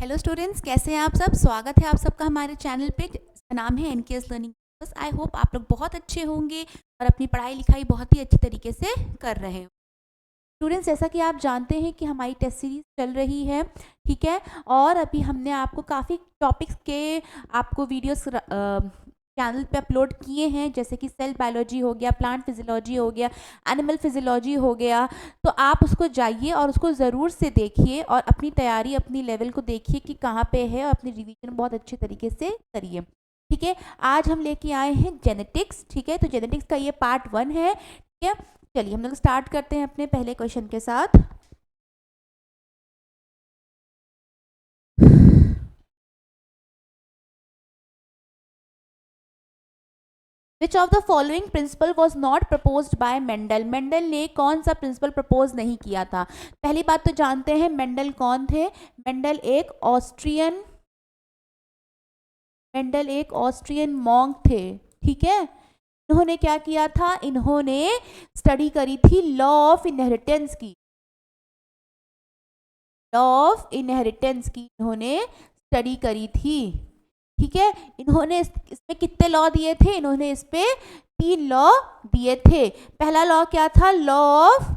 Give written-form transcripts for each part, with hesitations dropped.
Hello students, कैसे हैं आप सब। स्वागत है आप सबका हमारे चैनल पे जिसका नाम है एनकेएस लर्निंग। बस आई होप आप लोग बहुत अच्छे होंगे और अपनी पढ़ाई लिखाई बहुत ही अच्छी तरीके से कर रहे हो। स्टूडेंट्स, जैसा कि आप जानते हैं कि हमारी टेस्ट सीरीज चल रही है, ठीक है। और अभी हमने आपको काफ़ी टॉपिक्स के आपको वीडियोस चैनल पे अपलोड किए हैं, जैसे कि सेल बायोलॉजी हो गया, प्लांट फिजियोलॉजी हो गया, एनिमल फिजियोलॉजी हो गया। तो आप उसको जाइए और उसको ज़रूर से देखिए और अपनी तैयारी अपनी लेवल को देखिए कि कहाँ पे है और अपनी रिवीजन बहुत अच्छे तरीके से करिए, ठीक है। आज हम लेके आए हैं जेनेटिक्स, ठीक है। तो जेनेटिक्स का ये पार्ट 1 है, ठीक है। चलिए हम लोग स्टार्ट करते हैं अपने पहले क्वेश्चन के साथ। Which of the following principle was not proposed by Mendel. Mendel ने कौन सा प्रिंसिपल प्रपोज नहीं किया था। पहली बात तो जानते हैं मेंडल कौन थे। मेंडल एक ऑस्ट्रियन मॉन्क थे, ठीक है। इन्होंने क्या किया था, इन्होंने स्टडी करी थी लॉ ऑफ इनहेरिटेंस की। लॉ ऑफ इनहेरिटेंस की इन्होंने स्टडी करी थी, ठीक है। इन्होंने इसमें कितने लॉ दिए थे, इन्होंने इस पे 3 लॉ दिए थे। पहला लॉ क्या था, लॉ ऑफ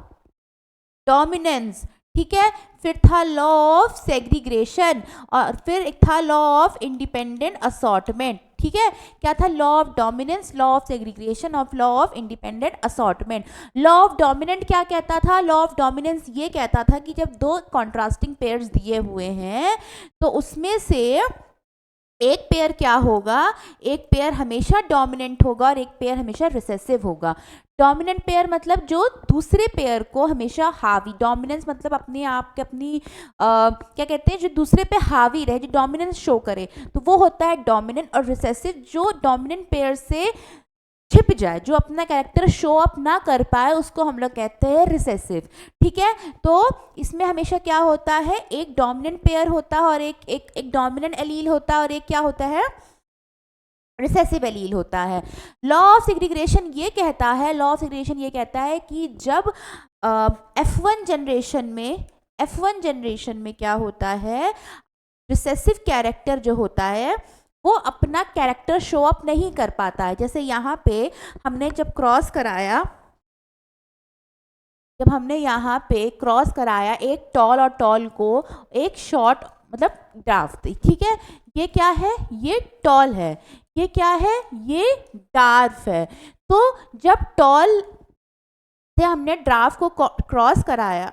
डोमिनेंस, ठीक है। फिर था लॉ ऑफ सेग्रीगेशन और फिर एक था लॉ ऑफ इंडिपेंडेंट असॉर्टमेंट, ठीक है। क्या था, law of dominance, law of segregation और law of independent assortment. Law of dominant क्या कहता था, लॉ ऑफ डोमिनेंस ये कहता था कि जब 2 कॉन्ट्रास्टिंग पेयर्स दिए हुए हैं तो उसमें से एक पेयर क्या होगा, एक पेयर हमेशा डोमिनेंट होगा और एक पेयर हमेशा रिसेसिव होगा। डोमिनेंट पेयर मतलब जो दूसरे पेयर को हमेशा हावी, डोमिनेंस मतलब अपने आप के अपनी क्या कहते हैं, जो दूसरे पे हावी रहे, जो डोमिनेंस शो करे, तो वो होता है डोमिनेंट। और रिसेसिव जो डोमिनेंट पेयर से छिप जाए, जो अपना कैरेक्टर शो अप ना कर पाए, उसको हम लोग कहते हैं रिसेसिव, ठीक है। तो इसमें हमेशा क्या होता है, एक डोमिनेंट पेयर होता है और एक डोमिनेंट एलील होता है और एक क्या होता है, रिसेसिव एलील होता है। लॉ ऑफ सेग्रीगेशन ये कहता है, लॉ ऑफ सेग्रीगेशन ये कहता है कि जब F1 जनरेशन में क्या होता है, रिसेसिव कैरेक्टर जो होता है वो अपना कैरेक्टर शो अप नहीं कर पाता है। जैसे यहाँ पे हमने जब हमने यहाँ पे क्रॉस कराया एक टॉल और टॉल को, एक शॉर्ट मतलब ड्राफ्ट, ठीक है। ये क्या है, ये टॉल है, ये क्या है, ये डार्फ है। तो जब टॉल से हमने ड्राफ्ट को क्रॉस कराया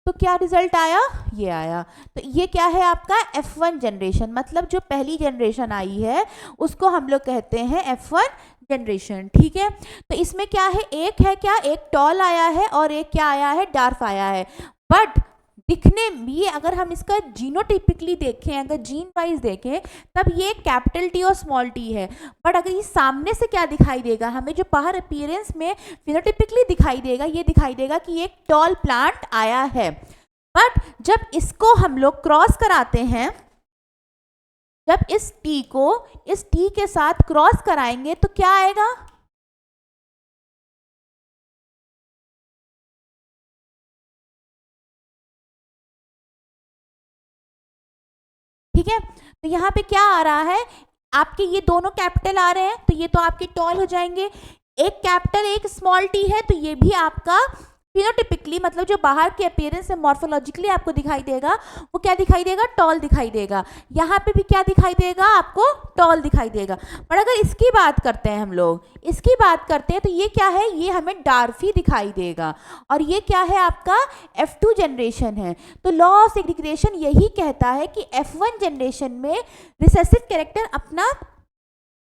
तो क्या रिजल्ट आया, ये आया। तो ये क्या है आपका F1 जनरेशन, मतलब जो पहली जनरेशन आई है उसको हम लोग कहते हैं F1 जनरेशन, ठीक है। तो इसमें क्या है, एक है क्या, एक टॉल आया है और एक क्या आया है, डार्फ आया है। बट दिखने में ये, अगर हम इसका जीनोटिपिकली देखें, अगर जीन वाइज देखें, तब ये कैपिटल टी और स्मॉल टी है। बट अगर ये सामने से क्या दिखाई देगा, हमें जो बाहर अपीयरेंस में फिनोटिपिकली दिखाई देगा, ये दिखाई देगा कि एक टॉल प्लांट आया है। बट जब इसको हम लोग क्रॉस कराते हैं, जब इस टी के साथ क्रॉस कराएंगे तो क्या आएगा, ठीक है। तो यहाँ पे क्या आ रहा है, आपके ये दोनों कैपिटल आ रहे हैं तो ये तो आपके टॉल हो जाएंगे। एक कैपिटल एक स्मॉल टी है तो ये भी आपका फिनोटिपिकली, मतलब जो बाहर के अपीयरेंस से मॉर्फोलॉजिकली आपको दिखाई देगा, वो क्या दिखाई देगा, टॉल दिखाई देगा। यहाँ पे भी क्या दिखाई देगा आपको, टॉल दिखाई देगा। पर अगर इसकी बात करते हैं, हम लोग इसकी बात करते हैं, तो ये क्या है, ये हमें डार्फी दिखाई देगा। और ये क्या है, आपका F2 जनरेशन है। तो लॉ ऑफ सेग्रीगेशन यही कहता है कि F1 जनरेशन में रिसेसिव कैरेक्टर अपना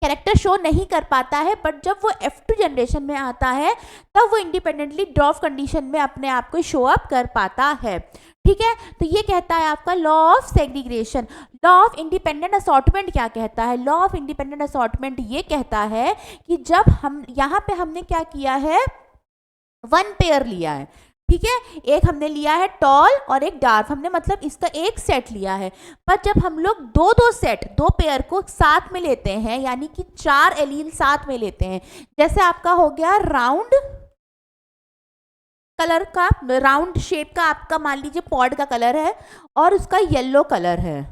कैरेक्टर शो नहीं कर पाता है, बट जब वो F2 जनरेशन में आता है तब वो इंडिपेंडेंटली ड्रॉप कंडीशन में अपने आप को शो अप कर पाता है, ठीक है। तो ये कहता है आपका law of segregation. Law of independent assortment क्या कहता है, लॉ ऑफ इंडिपेंडेंट असॉर्टमेंट ये कहता है कि जब हम यहाँ पे हमने क्या किया है, 1 पेयर लिया है, ठीक है। एक हमने लिया है टॉल और एक डार्फ, हमने मतलब इसका एक सेट लिया है। पर जब हम लोग दो पेयर को साथ में लेते हैं, यानी कि 4 एलील साथ में लेते हैं, जैसे आपका हो गया राउंड कलर का, राउंड शेप का आपका मान लीजिए पॉड का कलर है और उसका येलो कलर है,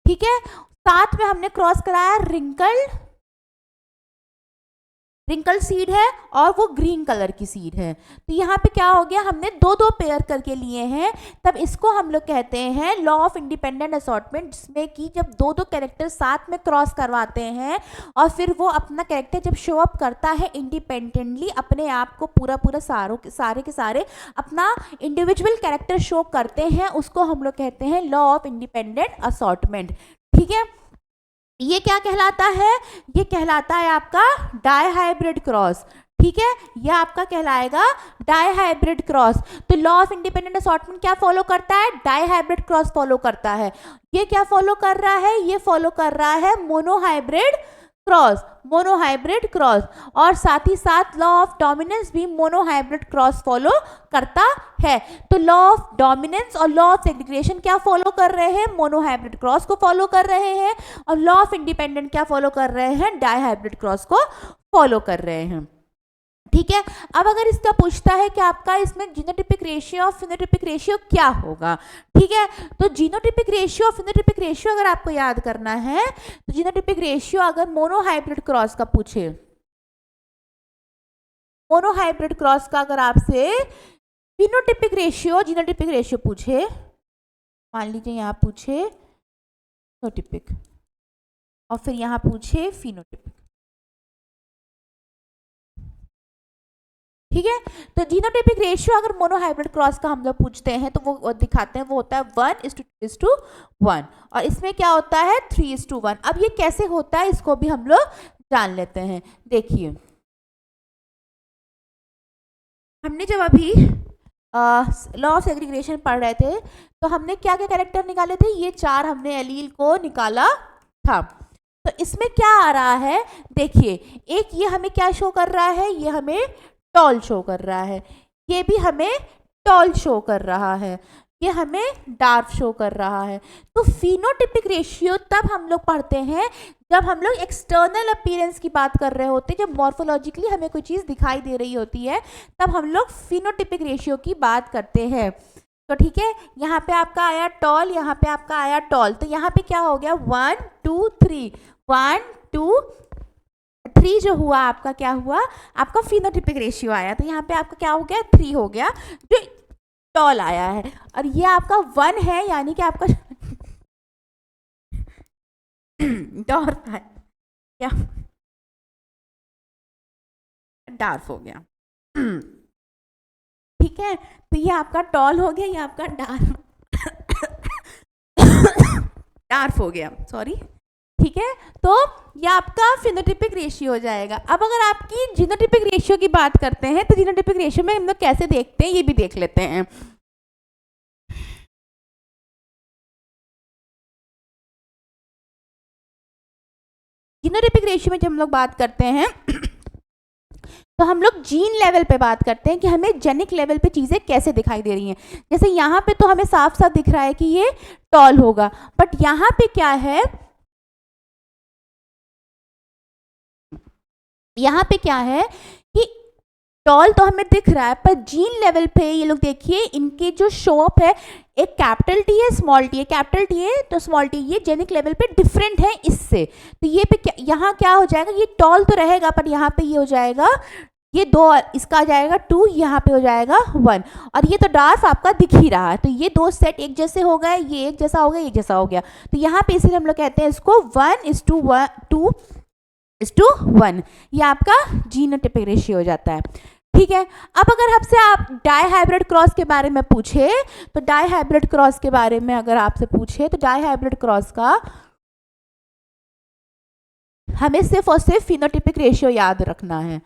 ठीक है। साथ में हमने क्रॉस कराया रिंकल सीड है और वो ग्रीन कलर की सीड है। तो यहाँ पे क्या हो गया, हमने दो दो पेयर करके लिए हैं, तब इसको हम लोग कहते हैं लॉ ऑफ इंडिपेंडेंट असॉर्टमेंट, जिसमें कि जब दो दो कैरेक्टर साथ में क्रॉस करवाते हैं और फिर वो अपना कैरेक्टर जब शो अप करता है इंडिपेंडेंटली, अपने आप को पूरा सारे के सारे अपना इंडिविजुअल कैरेक्टर शो करते हैं, उसको हम लोग कहते हैं लॉ ऑफ इंडिपेंडेंट असॉर्टमेंट, ठीक है। ये क्या कहलाता है, ये कहलाता है आपका डायहाइब्रिड क्रॉस, ठीक है। ये आपका कहलाएगा डायहाइब्रिड क्रॉस। तो लॉ ऑफ इंडिपेंडेंट असॉर्टमेंट क्या फॉलो करता है, डायहाइब्रिड क्रॉस फॉलो करता है। ये क्या फॉलो कर रहा है, ये फॉलो कर रहा है मोनोहाइब्रिड क्रॉस, और साथ ही साथ लॉ ऑफ डोमिनेंस भी मोनोहाइब्रिड क्रॉस फॉलो करता है। तो लॉ ऑफ डोमिनेंस और लॉ ऑफ सेग्रीगेशन क्या फॉलो कर रहे हैं, मोनोहाइब्रिड क्रॉस को फॉलो कर रहे हैं, और लॉ ऑफ इंडिपेंडेंट क्या फॉलो कर रहे हैं, डायहाइब्रिड क्रॉस को फॉलो कर रहे हैं, ठीक है। अब अगर इसका पूछता है कि आपका इसमें जीनोटाइपिक रेशियो और फिनोटाइपिक रेशियो क्या होगा, ठीक है। तो जीनोटाइपिक रेशियो और फिनोटाइपिक रेशियो अगर आपको याद करना है, तो जीनोटाइपिक रेशियो अगर मोनोहाइब्रिड क्रॉस का पूछे, मोनोहाइब्रिड क्रॉस का अगर आपसे फिनोटाइपिक रेशियो जीनोटाइपिक रेशियो पूछे, मान लीजिए यहाँ पूछे फिनोटाइपिक और फिर यहाँ पूछे फिनोटाइपिक, ठीक है। तो जीनोटाइपिक रेशियो अगर मोनोहाइब्रिड क्रॉस का हम लोग पूछते हैं तो वो दिखाते हैं, वो होता है 1:2:1, और इसमें क्या होता है 3:1। अब ये कैसे होता है इसको भी हम लोग जान लेते हैं। देखिए, हमने जब अभी लॉ ऑफ सेग्रीगेशन पढ़ रहे थे तो हमने क्या क्या कैरेक्टर निकाले थे, ये 4 हमने एलील को निकाला था। तो इसमें क्या आ रहा है, देखिए, एक ये हमें क्या शो कर रहा है, ये हमें टॉल शो कर रहा है, ये भी हमें टॉल शो कर रहा है, ये हमें डार्क शो कर रहा है। तो फिनोटाइपिक रेशियो तब हम लोग पढ़ते हैं जब हम लोग एक्सटर्नल अपीयरेंस की बात कर रहे होते हैं, जब मॉर्फोलॉजिकली हमें कोई चीज़ दिखाई दे रही होती है, तब हम लोग फिनोटाइपिक रेशियो की बात करते हैं। तो ठीक है, यहाँ पे आपका आया टॉल, यहाँ पे आपका आया टॉल, तो यहाँ पे क्या हो गया 1 2 3, 1 2 3 जो हुआ आपका, क्या हुआ आपका फिनोटाइपिक रेशियो आया। तो यहाँ पे आपका क्या हो गया 3 हो गया, जो टॉल आया है, और ये आपका 1 है, यानी कि आपका डॉर्फ है, क्या डार्फ हो गया, ठीक है। तो ये आपका टॉल हो गया, ये आपका डार्फ हो गया, सॉरी, ठीक है। तो ये आपका फिनोटाइपिक रेशियो हो जाएगा। अब अगर आपकी जीनोटाइपिक रेशियो की बात करते हैं तो जीनोटाइपिक रेशियो में हम लोग कैसे देखते हैं ये भी देख लेते हैं। जीनोटाइपिक रेशियो में जब हम लोग बात करते हैं तो हम लोग जीन लेवल पे बात करते हैं कि हमें जेनिक लेवल पे चीज़ें कैसे दिखाई दे रही हैं। जैसे यहाँ पे तो हमें साफ साफ दिख रहा है कि ये टॉल होगा, बट यहाँ पे क्या है, यहाँ पे क्या है कि टॉल तो हमें दिख रहा है, पर जीन लेवल पे ये लोग देखिए, इनके जो शोअप है, एक कैपिटल टी है, स्मॉल टी है, कैपिटल टी है तो स्मॉल टी, ये जेनिक लेवल पे डिफरेंट है इससे। तो ये पे क्या, यहाँ क्या हो जाएगा, ये टॉल तो रहेगा, पर यहाँ पे ये हो जाएगा, ये 2, इसका आ जाएगा 2, यहाँ पे हो जाएगा 1, और ये तो डार्फ आपका दिख ही रहा है। तो ये 2 सेट एक जैसे हो गए, ये एक जैसा हो गया, एक जैसा हो गया। तो यहाँ पे इसलिए हम लोग कहते हैं इसको 1:2:1, ये आपका जीनोटाइपिक रेशियो हो जाता है, ठीक है। अब अगर आपसे आप डायहाइब्रिड क्रॉस के बारे में पूछे, तो डायहाइब्रिड क्रॉस के बारे में अगर आपसे पूछे तो डायहाइब्रिड क्रॉस का हमें सिर्फ और सिर्फ फिनोटाइपिक रेशियो याद रखना है,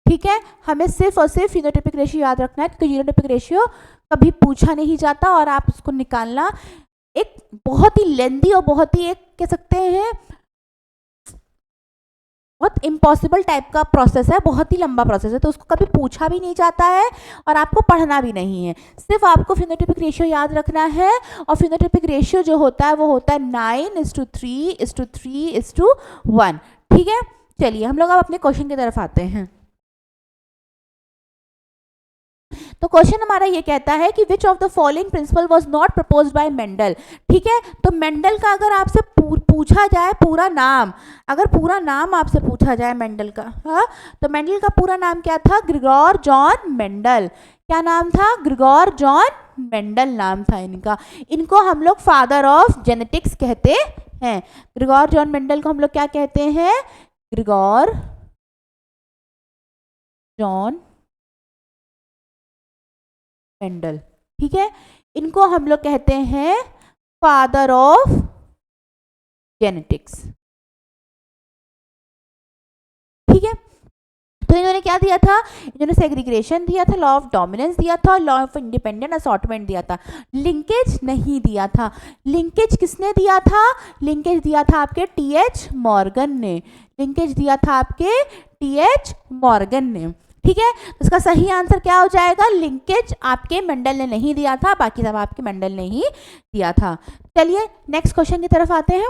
ठीक है। हमें सिर्फ और सिर्फ फिनोटाइपिक रेशियो याद रखना है, क्योंकि जीनोटाइपिक रेशियो कभी पूछा नहीं जाता, और आप उसको निकालना एक बहुत ही लेंदी और बहुत ही एक कह सकते हैं बहुत इम्पॉसिबल टाइप का प्रोसेस है, बहुत ही लंबा प्रोसेस है, तो उसको कभी पूछा भी नहीं जाता है और आपको पढ़ना भी नहीं है। सिर्फ आपको फिनोटाइपिक रेशियो याद रखना है, और फिनोटाइपिक रेशियो जो होता है वो होता है 9:3:3:1, ठीक है। चलिए हम लोग अब अपने क्वेश्चन की तरफ आते हैं। तो क्वेश्चन हमारा ये कहता है कि which of the following principle was not proposed by Mendel. ठीक है, तो मेंडल का अगर आपसे पूछा जाए पूरा नाम, अगर पूरा नाम आपसे पूछा जाए मेंडल का, हाँ, तो मेंडल का पूरा नाम क्या था? Grigor John Mendel. क्या नाम था? ग्रिगोर जॉन मेंडल नाम था इनका। इनको हम लोग फादर ऑफ जेनेटिक्स कहते हैं। ग्रिगोर जॉन मेंडल को हम लोग क्या कहते हैं? Grigor John Mendel. ठीक है, इनको हम लोग कहते हैं फादर ऑफ जेनेटिक्स। ठीक है, तो इन्होंने क्या दिया था? इन्होंने सेग्रीगेशन दिया था, लॉ ऑफ डोमिनेंस दिया था, लॉ ऑफ इंडिपेंडेंट असॉर्टमेंट दिया था, लिंकेज नहीं दिया था। लिंकेज किसने दिया था? लिंकेज दिया था आपके टीएच मॉर्गन ने। लिंकेज दिया था आपके टीएच मॉर्गन ने। ठीक है, तो इसका सही आंसर क्या हो जाएगा? लिंकेज आपके मेंडल ने नहीं दिया था, बाकी सब आपके मेंडल ने ही दिया था। चलिए नेक्स्ट क्वेश्चन की तरफ आते हैं।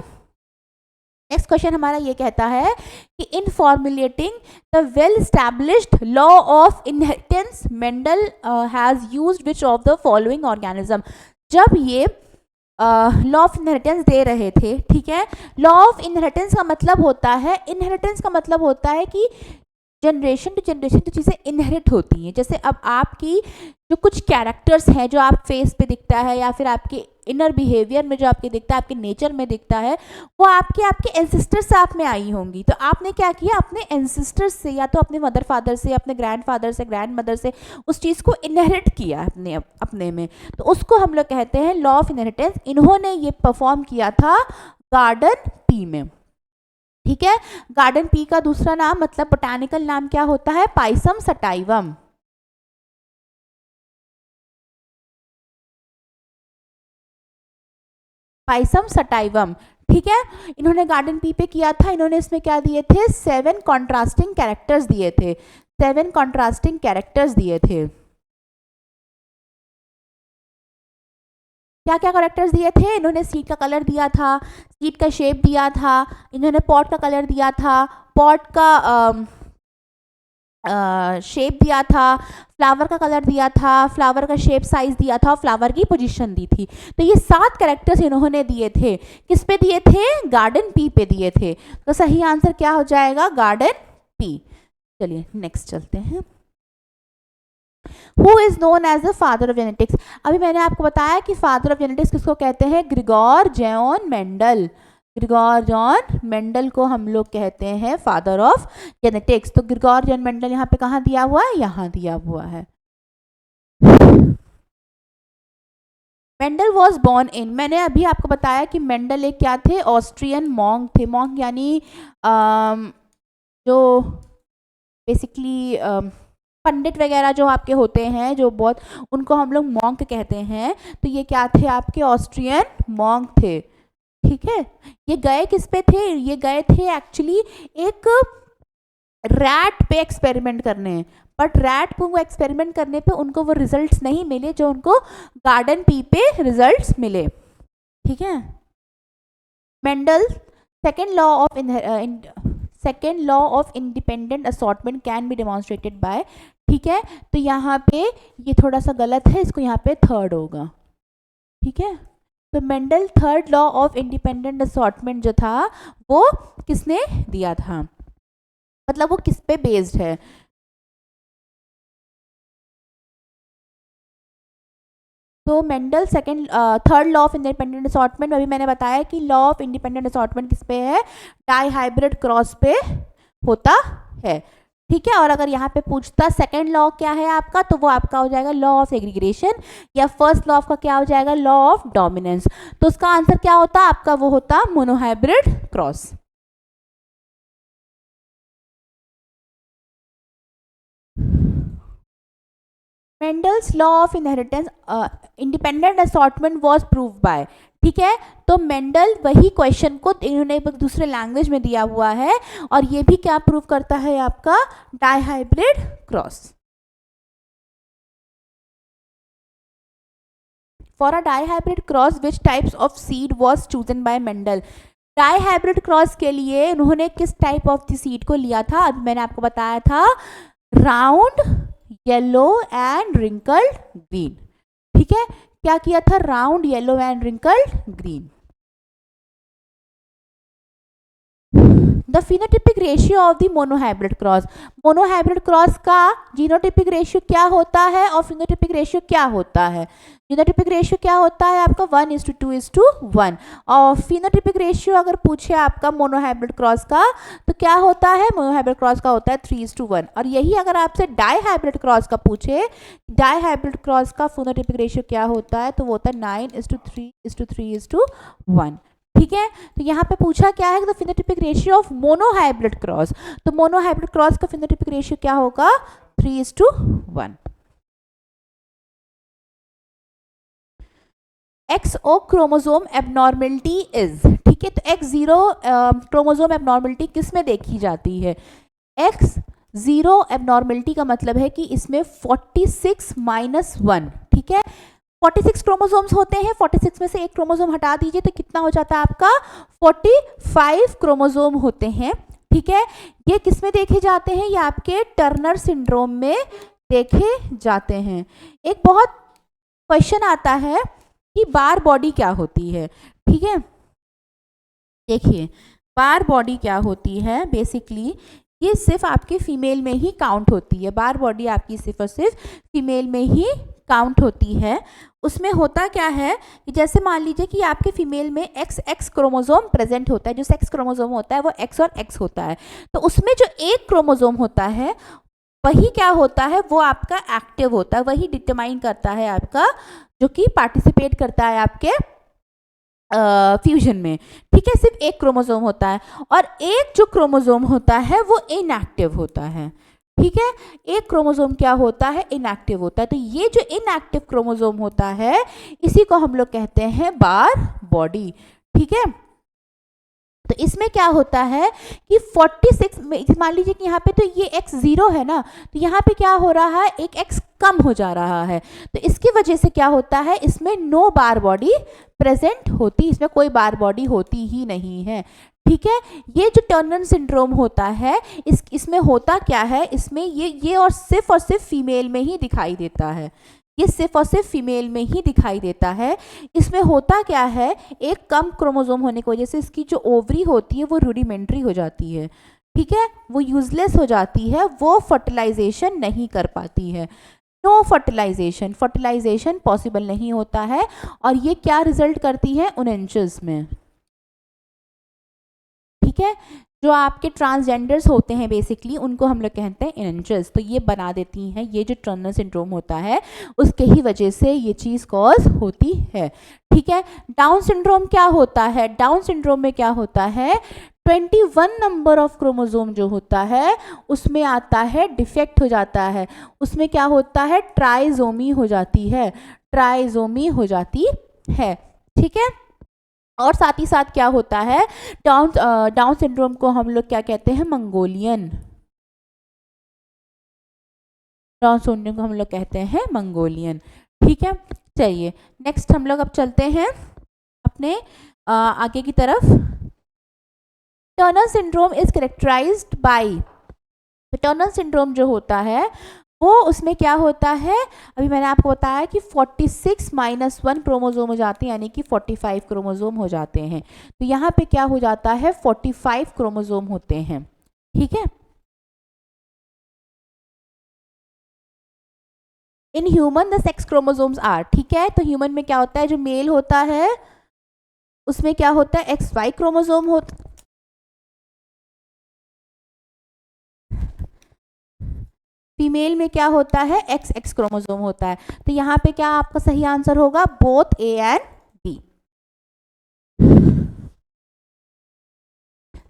नेक्स्ट क्वेश्चन हमारा ये कहता है कि in formulating the well established law of inheritance Mendel has used which of the following organism. जब ये लॉ ऑफ इनहेरिटेंस दे रहे थे, ठीक है, लॉ ऑफ इनहेरिटेंस का मतलब होता है, इनहेरिटेंस का मतलब होता है कि जनरेशन टू जनरेशन जो चीज़ें इनहेरिट होती हैं। जैसे अब आपकी जो कुछ कैरेक्टर्स हैं जो आप फेस पे दिखता है या फिर आपके इनर बिहेवियर में जो आपके दिखता है, आपके नेचर में दिखता है, वो आपके एंसेस्टर्स से आप में आई होंगी। तो आपने क्या किया? अपने एंसेस्टर्स से या तो अपने मदर फादर से, अपने ग्रैंडफादर से, ग्रैंड मदर से उस चीज़ को इनहेरिट किया अपने में, तो उसको हम लोग कहते हैं लॉ ऑफ इनहेरिटेंस। इन्होंने ये परफॉर्म किया था गार्डन पी में। ठीक है, गार्डन पी का दूसरा नाम मतलब बोटानिकल नाम क्या होता है? Pisum sativum. Pisum sativum. ठीक है, इन्होंने गार्डन पी पे किया था। इन्होंने इसमें क्या दिए थे? 7 कॉन्ट्रास्टिंग कैरेक्टर्स दिए थे। 7 कॉन्ट्रास्टिंग कैरेक्टर्स दिए थे। क्या क्या करेक्टर्स दिए थे? इन्होंने सीड का कलर दिया था, सीड का शेप दिया था, इन्होंने पॉट का कलर दिया था, पॉट का शेप दिया था, फ्लावर का कलर दिया था, फ्लावर का शेप साइज दिया था और फ्लावर की पोजीशन दी थी। तो ये 7 कैरेक्टर्स इन्होंने दिए थे। किस पे दिए थे? गार्डन पी पे दिए थे। तो सही आंसर क्या हो जाएगा? Garden pea. चलिए नेक्स्ट चलते हैं। Who is known as the father of genetics? अभी मैंने आपको बताया कि फादर ऑफ जेनेटिक्स किसको कहते हैं? Grigor John Mendel. Grigor John Mendel को हम लोग कहते हैं फादर ऑफ जेनेटिक्स। तो ग्रिगोर जॉन मेंडल यहाँ पे कहाँ दिया हुआ है? यहाँ दिया हुआ है। मेंडल वॉज बॉर्न इन, मैंने अभी आपको बताया कि मेंडल एक क्या थे? ऑस्ट्रियन मॉन्क थे। मॉन्क यानी जो बेसिकली पंडित वगैरह जो आपके होते हैं, जो बहुत, उनको हम लोग मॉन्क कहते हैं। तो ये क्या थे? आपके ऑस्ट्रियन मॉन्क थे। ठीक है, ये गए किस पे थे? ये गए थे एक्चुअली एक रैट पे एक्सपेरिमेंट करने, बट रैट को वो एक्सपेरिमेंट करने पे उनको वो रिजल्ट्स नहीं मिले जो उनको गार्डन पी पे रिजल्ट्स मिले। ठीक है, Mendel second law of independent assortment can be demonstrated by. ठीक है, तो यहाँ पे ये थोड़ा सा गलत है, इसको यहाँ पे थर्ड होगा। ठीक है, तो Mendel third law of independent assortment जो था वो किसने दिया था? मतलब वो किस पे बेस्ड है? तो Mendel third law of independent assortment, अभी मैंने बताया कि लॉ ऑफ इंडिपेंडेंट असॉर्टमेंट किस पे है? डाई हाइब्रिड क्रॉस पे होता है। ठीक है, और अगर यहाँ पे पूछता सेकंड लॉ क्या है आपका, तो वो आपका हो जाएगा लॉ ऑफ सेग्रीगेशन, या फर्स्ट लॉ का क्या हो जाएगा? Law of dominance. तो उसका आंसर क्या होता आपका? वो होता monohybrid cross. Mendel's law of inheritance independent assortment was prove by. ठीक है, तो मेंडल वही क्वेश्चन को इन्होंने दूसरे लैंग्वेज में दिया हुआ है, और ये भी क्या प्रूव करता है आपका? Dihybrid cross. For a dihybrid cross which types of seed was chosen bye Mendel. Dihybrid cross के लिए उन्होंने किस टाइप ऑफ सीड को लिया था? अभी मैंने आपको बताया था round yellow and wrinkled green. ठीक है, क्या किया था, round, yellow and wrinkled green. The phenotypic ratio of the monohybrid cross, monohybrid cross का जीनोटिपिक रेशियो क्या होता है और फिनोटिपिक रेशियो क्या होता है। जीनोटिपिक रेशियो क्या होता है आपका 1:2:1, और फिनोटिपिक रेशियो अगर पूछे आपका मोनोहाइब्रिड क्रॉस का तो क्या होता है, मोनोहाइब्रिड क्रॉस का होता है 3:1। और यही अगर आपसे डाईहाइब्रिड क्रॉस का पूछे, डाईहाइब्रिड क्रॉस का फिनोटिपिक रेशियो क्या होता है, तो वो होता है 9:3:3:1। ठीक है, तो यहाँ पे पूछा क्या है, the phenotypic ratio of monohybrid cross, तो मोनोहाइब्रिड क्रॉस का फिनोटिपिक रेशियो क्या होगा, 3:1। XO क्रोमोसोम एबनॉर्मेलिटी इज, ठीक है, तो X0 क्रोमोसोम एबनॉर्मेलिटी किस में देखी जाती है, X0 एबनॉर्मेलिटी का मतलब है कि इसमें 46-1, ठीक है, 46 क्रोमोसोम्स होते हैं, 46 में से एक क्रोमोसोम हटा दीजिए तो कितना हो जाता है आपका, 45 क्रोमोसोम होते हैं। ठीक है, ये किस में देखे जाते हैं, ये आपके टर्नर सिंड्रोम में देखे जाते हैं। एक बहुत क्वेश्चन आता है कि बार बॉडी क्या होती है। ठीक है, देखिए बार बॉडी क्या होती है, बेसिकली ये सिर्फ आपके फीमेल में ही काउंट होती है, बार बॉडी आपकी सिर्फ और सिर्फ फीमेल में ही काउंट होती है। उसमें होता क्या है कि जैसे मान लीजिए कि आपके फीमेल में XX क्रोमोसोम प्रेजेंट होता है, जो सेक्स क्रोमोसोम होता है वो X और X होता है, तो उसमें जो एक क्रोमोसोम होता है वही क्या होता है, वो आपका एक्टिव होता है, वही डिटरमाइन करता है आपका, जो कि पार्टिसिपेट करता है आपके फ्यूजन में। ठीक है, सिर्फ एक क्रोमोसोम होता है, और एक जो क्रोमोसोम होता है वो इनएक्टिव होता है। ठीक है, एक क्रोमोसोम क्या होता है, इनएक्टिव होता है, तो ये जो इनएक्टिव क्रोमोसोम होता है इसी को हम लोग कहते हैं बार बॉडी। ठीक है, तो इसमें क्या होता है कि 46 में मान लीजिए कि यहाँ पे तो ये X0 है ना, तो यहाँ पे क्या हो रहा है, एक X कम हो जा रहा है, तो इसकी वजह से क्या होता है, इसमें नो बार बॉडी प्रेजेंट होती, इसमें कोई बार बॉडी होती ही नहीं है। ठीक है, ये जो टर्नर सिंड्रोम होता है इसमें होता क्या है, इसमें ये और सिर्फ फीमेल में ही दिखाई देता है, ये सिर्फ और सिर्फ फीमेल में ही दिखाई देता है। इसमें होता क्या है, एक कम क्रोमोसोम होने की वजह से इसकी जो ओवरी होती है वो रूडिमेंट्री हो जाती है। ठीक है, वो यूजलेस हो जाती है, वो फर्टिलाइजेशन नहीं कर पाती है, नो फर्टिलाइजेशन पॉसिबल नहीं होता है, और ये क्या रिजल्ट करती है, उनएंचेस में। ठीक है, जो आपके ट्रांसजेंडर्स होते हैं बेसिकली उनको हम लोग कहते हैं इनएंचेस, तो ये बना देती हैं, ये जो टर्नर सिंड्रोम होता है उसके ही वजह से ये चीज़ कॉज होती है। ठीक है, डाउन सिंड्रोम क्या होता है, डाउन सिंड्रोम में क्या होता है, 21 नंबर ऑफ क्रोमोसोम जो होता है उसमें आता है डिफेक्ट हो जाता है, उसमें क्या होता है, ट्राइजोमी हो जाती है, ट्राइजोमी हो जाती है। ठीक है, और साथ ही साथ क्या होता है, डाउन सिंड्रोम को हम लोग क्या कहते हैं, मंगोलियन, डाउन सिंड्रोम को हम लोग कहते हैं मंगोलियन। ठीक है, चलिए नेक्स्ट हम लोग अब चलते हैं अपने आगे की तरफ। Turner syndrome is characterised by, Turner syndrome जो होता है वो उसमें क्या होता है, अभी मैंने आपको बताया कि 46-1 क्रोमोसोम हो जाते हैं, यानी कि 45 क्रोमोसोम हो जाते हैं, तो यहाँ पे क्या हो जाता है, 45 क्रोमोसोम होते हैं। ठीक है, in human the sex chromosomes are, ठीक है, तो ह्यूमन में क्या होता है, जो मेल होता है उसमें क्या होता है, XY क्रोमोसोम होता, फीमेल में क्या होता है, XX क्रोमोसोम होता है, तो यहाँ पे क्या आपका सही आंसर होगा, both A and B।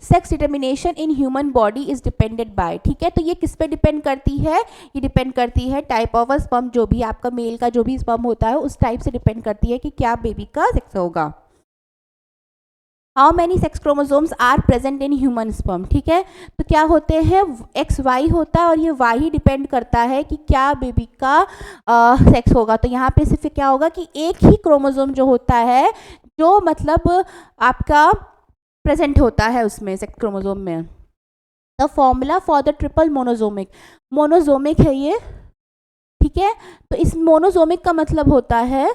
Sex determination in human body is depended by, ठीक है, तो ये किस पे डिपेंड करती है, ये डिपेंड करती है टाइप ऑफ स्पर्म, जो भी आपका मेल का जो भी स्पर्म होता है उस टाइप से डिपेंड करती है कि क्या बेबी का सेक्स होगा। How many sex chromosomes are present in human sperm, ठीक है, तो क्या होते हैं, XY होता है और ये Y ही डिपेंड करता है कि क्या बेबी का सेक्स होगा, तो यहाँ पे सिर्फ क्या होगा कि एक ही क्रोमोसोम जो होता है जो मतलब आपका प्रेजेंट होता है उसमें सेक्स क्रोमोसोम में। The formula for the triple monosomic, monosomic है ये, ठीक है, तो इस मोनोजोमिक का मतलब होता है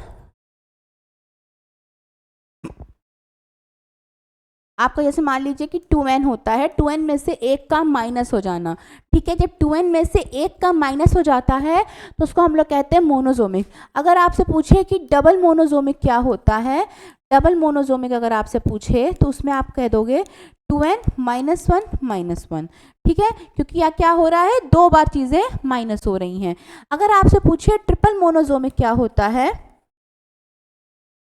आपका, जैसे मान लीजिए कि 2n होता है, 2n में से एक का माइनस हो जाना, ठीक है। जब 2n में से एक का माइनस हो जाता है तो उसको हम लोग कहते हैं मोनोजोमिक। अगर आपसे पूछे कि डबल मोनोजोमिक क्या होता है, डबल मोनोजोमिक अगर आपसे पूछे तो उसमें आप कह दोगे 2n -1 -1, ठीक है, क्योंकि यहाँ क्या हो रहा है, 2 बार चीज़ें माइनस हो रही हैं। अगर आपसे पूछे ट्रिपल मोनोजोमिक क्या होता है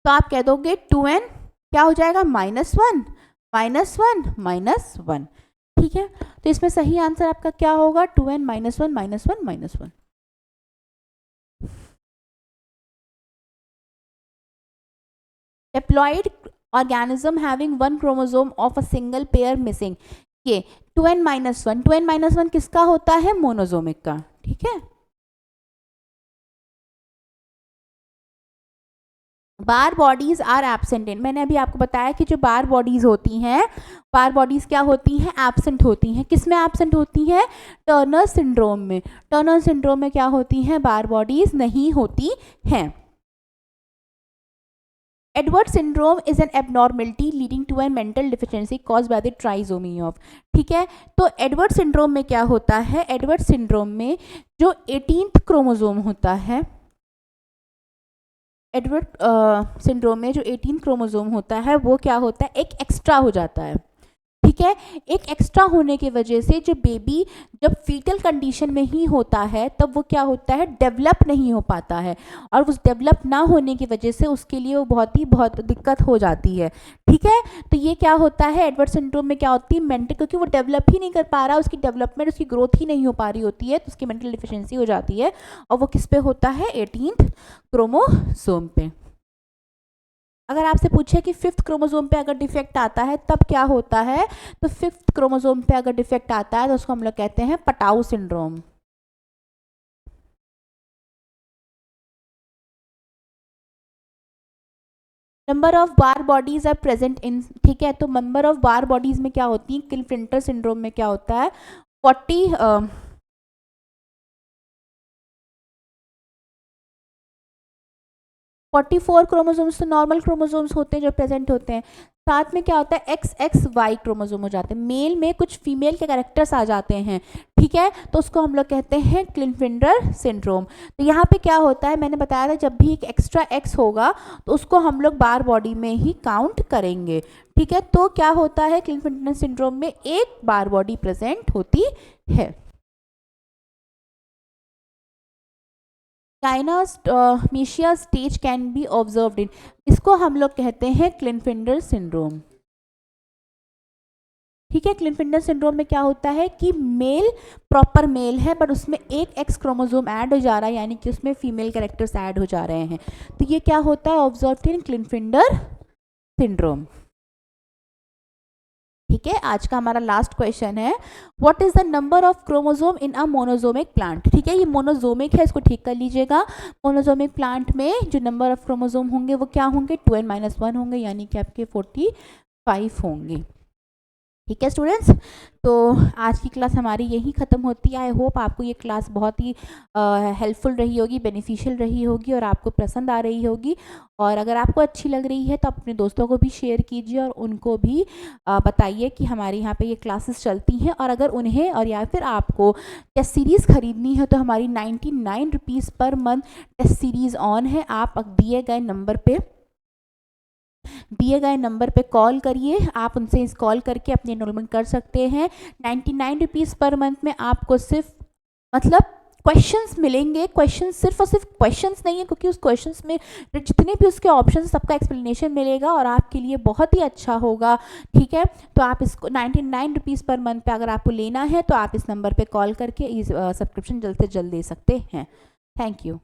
तो आप कह दोगे 2n क्या हो जाएगा, -1 -1 -1, ठीक है। तो इसमें सही आंसर आपका क्या होगा, 2n -1 -1 -1। Diploid organism having one chromosome of a single pair missing, ये 2n -1, 2n -1 किसका होता है, मोनोजोमिक का, ठीक है। बार बॉडीज आर एब्सेंट इन, मैंने अभी आपको बताया कि जो बार बॉडीज होती हैं, बार बॉडीज क्या होती हैं, एब्सेंट होती हैं। किस में एब्सेंट होती हैं, टर्नर सिंड्रोम में। टर्नर सिंड्रोम में क्या होती हैं, बार बॉडीज नहीं होती हैं। Edward syndrome is an abnormality leading to an mental deficiency caused by the trisomy of, ठीक है। तो एडवर्ड सिंड्रोम में क्या होता है, एडवर्ड सिंड्रोम में जो 18th क्रोमोसोम होता है, एडवर्ड सिंड्रोम में जो 18 क्रोमोसोम होता है वो क्या होता है, एक एक्स्ट्रा हो जाता है, ठीक है। एक एक्स्ट्रा होने की वजह से जो बेबी जब फीटल कंडीशन में ही होता है तब वो क्या होता है, डेवलप नहीं हो पाता है, और उस डेवलप ना होने की वजह से उसके लिए वो बहुत दिक्कत हो जाती है, ठीक है। तो ये क्या होता है, एडवर्ड सिंड्रोम में क्या होती है, मेंटल, क्योंकि वो डेवलप ही नहीं कर पा रहा, उसकी डेवलपमेंट, उसकी ग्रोथ ही नहीं हो पा रही होती है, तो उसकी मेंटल डिफिशिएंसी हो जाती है, और वो किस पे होता है, 18th क्रोमोसोम पे। अगर आपसे पूछे कि 5th क्रोमोसोम पे अगर डिफेक्ट आता है तब क्या होता है, तो 5th क्रोमोसोम पे अगर डिफेक्ट आता है तो उसको हम लोग कहते हैं Patau syndrome. Number of Barr bodies are present in, ठीक है। तो नंबर ऑफ बार बॉडीज में क्या होती है, क्लिफ्टर सिंड्रोम में क्या होता है, 44 क्रोमोसोम्स तो नॉर्मल क्रोमोसोम्स होते हैं जो प्रेजेंट होते हैं। साथ में क्या होता है, XXY क्रोमोसोम हो जाते हैं, मेल में कुछ फीमेल के कैरेक्टर्स आ जाते हैं, ठीक है। तो उसको हम लोग कहते हैं क्लिफ्टर सिंड्रोम। तो यहाँ पे क्या होता है, मैंने बताया था जब भी एक एक्स्ट्रा X होगा तो उसको हम लोग बार बॉडी में ही काउंट करेंगे, ठीक है। तो क्या होता है, क्लिफ्टर सिंड्रोम में एक बार बॉडी प्रेजेंट होती है। Gynomastia stage can be observed in, इसको हम लोग कहते हैं क्लिफ्टर सिंड्रोम, ठीक है। क्लिफ्टर सिंड्रोम में क्या होता है कि मेल प्रॉपर मेल है बट उसमें एक एक्स क्रोमोसोम ऐड हो जा रहा है, यानी कि उसमें फीमेल कैरेक्टर्स ऐड हो जा रहे हैं, तो ये क्या होता है, ऑब्जर्व्ड इन क्लिफ्टर सिंड्रोम, ठीक है। आज का हमारा लास्ट क्वेश्चन है, what is the number of chromosome in a monosomic plant, ठीक है। ये मोनोजोमिक है, इसको ठीक कर लीजिएगा। मोनोजोमिक प्लांट में जो नंबर ऑफ क्रोमोसोम होंगे वो क्या होंगे, 2n - 1 होंगे, यानी कि आपके 45 होंगे, ठीक है स्टूडेंट्स। तो आज की क्लास हमारी यही ख़त्म होती है। आई होप आपको ये क्लास बहुत ही हेल्पफुल रही होगी, बेनिफिशियल रही होगी और आपको पसंद आ रही होगी। और अगर आपको अच्छी लग रही है तो आप अपने दोस्तों को भी शेयर कीजिए और उनको भी बताइए कि हमारे यहाँ पे ये क्लासेस चलती हैं। और अगर उन्हें और या फिर आपको टेस्ट सीरीज़ ख़रीदनी है तो हमारी 99 rupees per month test series on है। आप दिए गए नंबर पे कॉल करिए, आप उनसे इस कॉल करके अपनी एनरोलमेंट कर सकते हैं। 99 रुपीज़ पर मंथ में आपको सिर्फ मतलब क्वेश्चंस मिलेंगे। क्वेश्चंस सिर्फ और सिर्फ क्वेश्चंस नहीं है, क्योंकि उस क्वेश्चंस में जितने भी उसके ऑप्शंस सबका एक्सप्लेनेशन मिलेगा और आपके लिए बहुत ही अच्छा होगा, ठीक है। तो आप इसको 99 रुपीज़ पर मंथ पे अगर आपको लेना है तो आप इस नंबर पे कॉल करके इस सब्सक्रिप्शन जल्द से जल्द ले सकते हैं। Thank you.